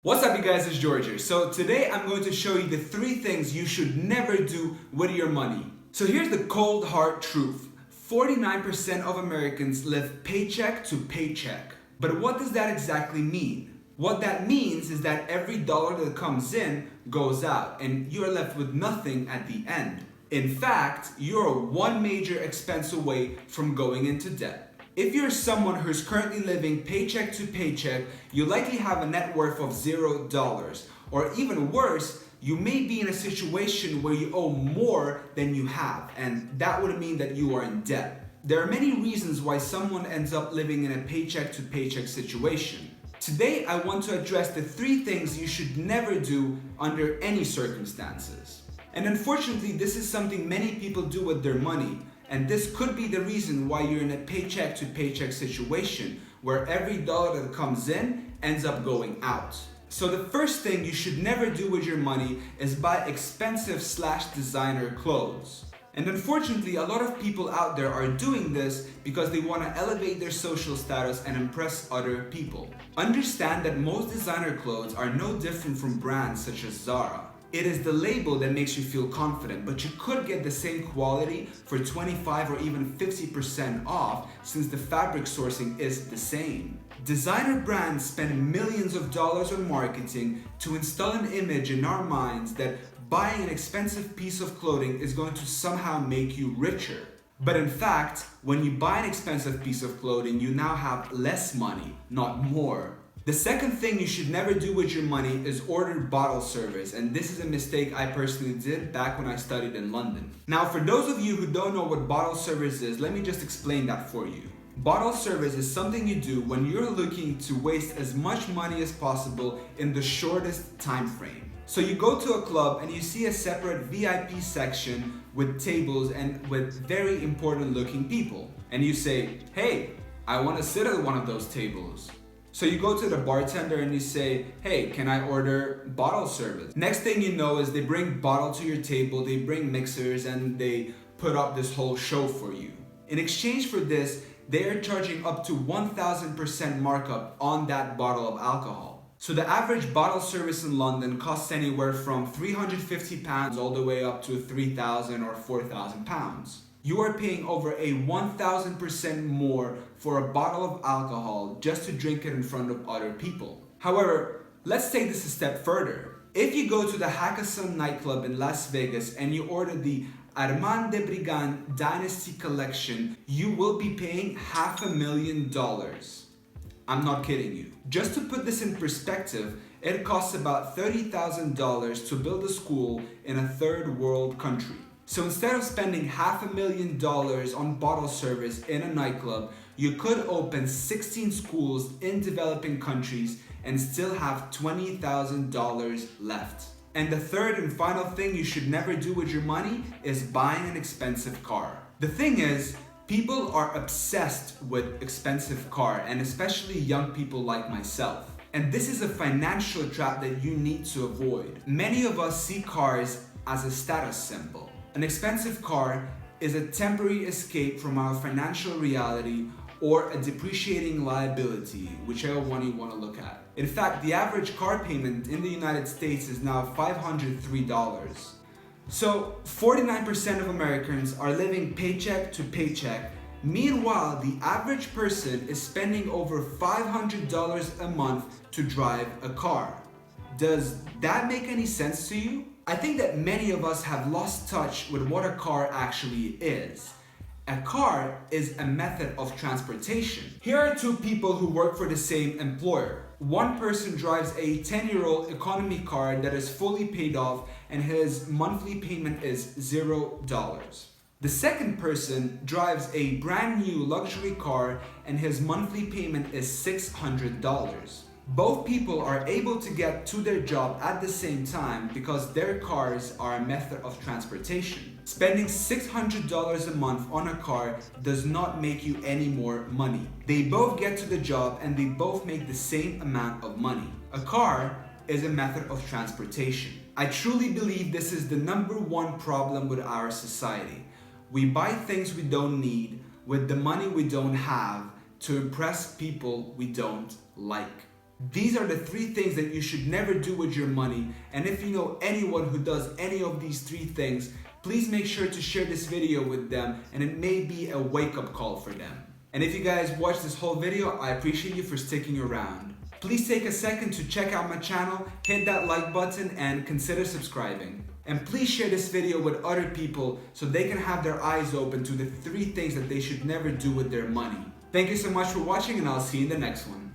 What's up you guys, it's George here. So today I'm going to show you the 3 things you should never do with your money. So here's the cold hard truth. 49% of Americans live paycheck to paycheck. But what does that exactly mean? What that means is that every dollar that comes in goes out and you're left with nothing at the end. In fact, you're one major expense away from going into debt. If you're someone who's currently living paycheck to paycheck, you likely have a net worth of $0. Or even worse, you may be in a situation where you owe more than you have, and that would mean that you are in debt. There are many reasons why someone ends up living in a paycheck to paycheck situation. Today, I want to address the 3 things you should never do under any circumstances. And unfortunately, this is something many people do with their money. And this could be the reason why you're in a paycheck to paycheck situation where every dollar that comes in ends up going out. So the first thing you should never do with your money is buy expensive / designer clothes. And unfortunately, a lot of people out there are doing this because they want to elevate their social status and impress other people. Understand that most designer clothes are no different from brands such as Zara. It is the label that makes you feel confident, but you could get the same quality for 25 or even 50% off since the fabric sourcing is the same. Designer brands spend millions of dollars on marketing to install an image in our minds that buying an expensive piece of clothing is going to somehow make you richer. But in fact, when you buy an expensive piece of clothing, you now have less money, not more. The second thing you should never do with your money is order bottle service, and this is a mistake I personally did back when I studied in London. Now, for those of you who don't know what bottle service is, let me just explain that for you. Bottle service is something you do when you're looking to waste as much money as possible in the shortest time frame. So you go to a club and you see a separate VIP section with tables and with very important looking people. And you say, hey, I want to sit at one of those tables. So you go to the bartender and you say, hey, can I order bottle service? Next thing you know is they bring bottle to your table, they bring mixers, and they put up this whole show for you. In exchange for this, they are charging up to 1000% markup on that bottle of alcohol. So the average bottle service in London costs anywhere from £350 all the way up to £3,000 or £4,000. You are paying over a 1000% more for a bottle of alcohol just to drink it in front of other people. However, let's take this a step further. If you go to the Hakkasan nightclub in Las Vegas and you order the Armand de Brigand Dynasty Collection, you will be paying $500,000. I'm not kidding you. Just to put this in perspective, it costs about $30,000 to build a school in a third world country. So instead of spending $500,000 on bottle service in a nightclub, you could open 16 schools in developing countries and still have $20,000 left. And the third and final thing you should never do with your money is buying an expensive car. The thing is, people are obsessed with expensive car, and especially young people like myself. And this is a financial trap that you need to avoid. Many of us see cars as a status symbol. An expensive car is a temporary escape from our financial reality or a depreciating liability, whichever one you want to look at. In fact, the average car payment in the United States is now $503. So 49% of Americans are living paycheck to paycheck. Meanwhile, the average person is spending over $500 a month to drive a car. Does that make any sense to you? I think that many of us have lost touch with what a car actually is. A car is a method of transportation. Here are 2 people who work for the same employer. One person drives a 10-year-old economy car that is fully paid off and his monthly payment is $0. The second person drives a brand new luxury car and his monthly payment is $600. Both people are able to get to their job at the same time because their cars are a method of transportation. Spending $600 a month on a car does not make you any more money. They both get to the job and they both make the same amount of money. A car is a method of transportation. I truly believe this is the #1 problem with our society. We buy things we don't need with the money we don't have to impress people we don't like. These are the 3 things that you should never do with your money, and if you know anyone who does any of these 3 things, please make sure to share this video with them, and it may be a wake-up call for them. And if you guys watched this whole video, I appreciate you for sticking around. Please take a second to check out my channel, hit that like button, and consider subscribing. And please share this video with other people so they can have their eyes open to the 3 things that they should never do with their money. Thank you so much for watching, and I'll see you in the next one.